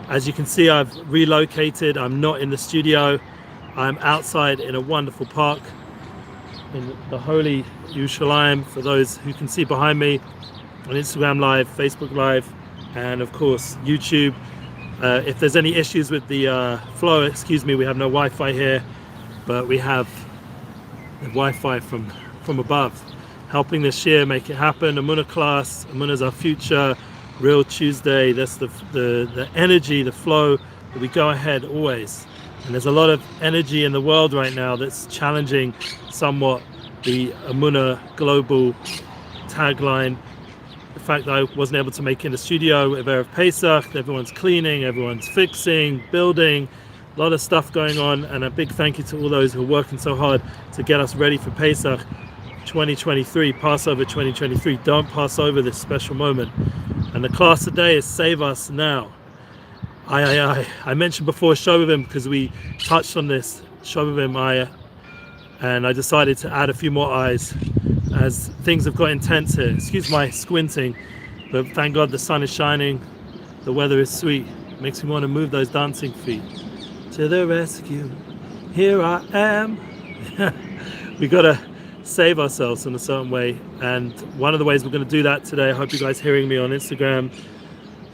As you can see, I've relocated. I'm not in the studio. I'm outside in a wonderful park in the holy Yerushalayim, for those who can see behind me, on Instagram Live, Facebook Live, and of course YouTube. If there's any issues with the flow, excuse me, we have no Wi-Fi here, but we have the Wi-Fi from above, helping this year make it happen. Emuna class, Emuna's our future, Real Tuesday. That's the energy, the flow that we go ahead always. And there's a lot of energy in the world right now that's challenging somewhat the Emuna global tagline. The fact that I wasn't able to make it in the studio with Erev Pesach, everyone's cleaning, everyone's fixing, building, a lot of stuff going on. And a big thank you to all those who are working so hard to get us ready for Pesach 2023, Passover 2023. Don't pass over this special moment. And the class today is Save Us Now. I mentioned before Shovavim, because we touched on this, Shovavim, and I decided to add a few more eyes as things have got intense here. Excuse my squinting, but thank God the sun is shining, the weather is sweet. It makes me want to move those dancing feet. To the rescue, here I am. We got to save ourselves in a certain way, and one of the ways we're going to do that today, I hope you guys hearing me on Instagram.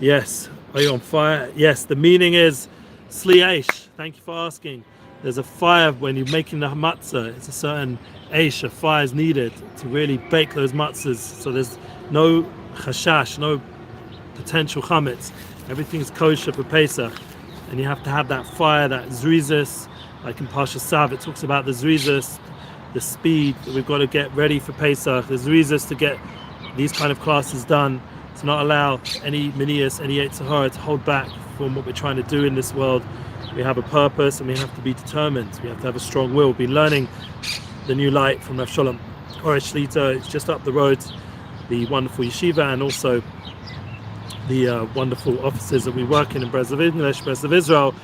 Yes, are you on fire? Yes, the meaning is Sli Eish. Thank you for asking. There's a fire when you're making the matzah. It's a certain eish, a fire is needed to really bake those matzahs. So there's no chashash, no potential chametz. Everything's kosher for Pesach. And you have to have that fire, that zrizis. Like in Parsha Sav, it talks about the zrizis, the speed that we've got to get ready for Pesach. The zrizis to get these kind of classes done, to not allow any minias, any Yetzer Hara to hold back from what we're trying to do in this world. We have a purpose and we have to be determined. We have to have a strong will. We've been learning the new light from Shalom. Arush Lita, it's just up the road, the wonderful yeshiva, and also the wonderful offices that we work in Brez of English, Brez of Israel.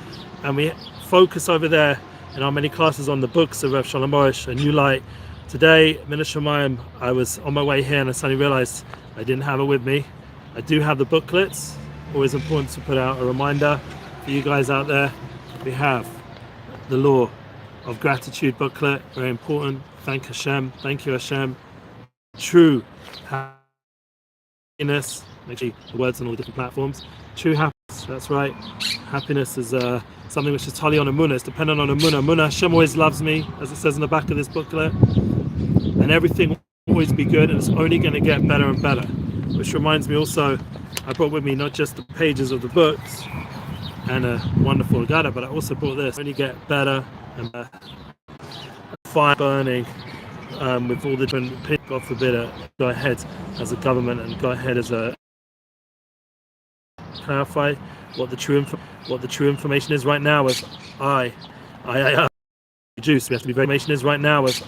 And we focus over there in our many classes on the books of Rav Shalom Arush, a new light. Today, Min Hashamayim, I was on my way here and I suddenly realized I didn't have it with me. I do have the booklets. Always important to put out a reminder for you guys out there. We have the Law of Gratitude booklet, very important. Thank Hashem, thank you Hashem. True happiness, actually the words on all the different platforms. True happiness, that's right. Happiness is something which is totally on Emuna, it's dependent on Emuna. Emuna, Hashem always loves me, as it says in the back of this booklet. And everything will always be good, and it's only going to get better and better. Which reminds me also, I brought with me not just the pages of the books and a wonderful Agada, but I also brought this. When you get better and better, fire burning with all the different, God forbid, go ahead as a government and go ahead as a clarify what the true information is right now. With juice, we have to be very information is right now. With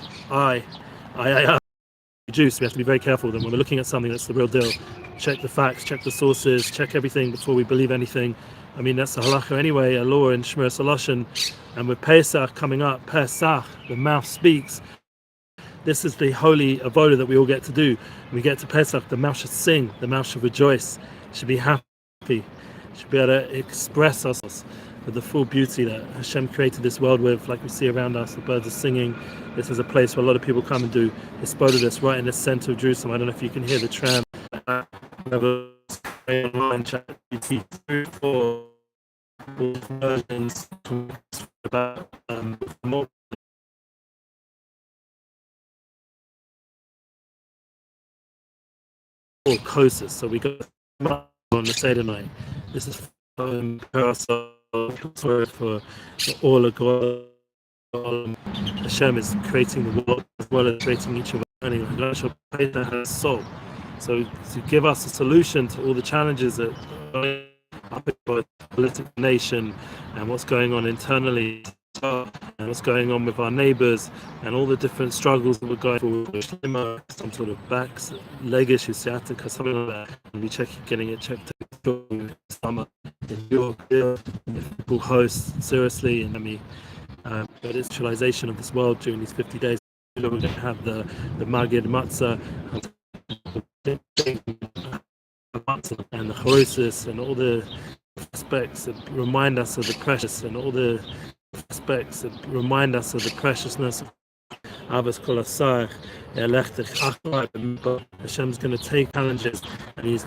juice, we have to be very careful then when we're looking at something that's the real deal. Check the facts, check the sources, check everything before we believe anything. I mean, that's the halacha anyway, a law in Shmir Saloshin. And with Pesach coming up, Pesach, the mouth speaks. This is the holy avoda that we all get to do. When we get to Pesach, the mouth should sing, the mouth should rejoice, should be happy, should be able to express ourselves with the full beauty that Hashem created this world with, like we see around us. The birds are singing. This is a place where a lot of people come and do Hisbodedus, right in the center of Jerusalem. I don't know if you can hear the tram. Online chat for versions about more coasters. So we go on the Seder night. This is for all of God. Hashem is creating the world as well as creating each of us. Hashem has a soul. So to give us a solution to all the challenges that are in the political nation and what's going on internally and what's going on with our neighbors and all the different struggles that we're going through, some sort of leg issue, sciatica, something like that, and we getting it checked in summer in York, if people host seriously, and but it's visualization of this world during these 50 days. We're going to have the Magid Matzah and the Chorosis and all the aspects that remind us of the precious, and all the aspects that remind us of the preciousness of Abbas Kol Asar. Hashem's going to take challenges, and He's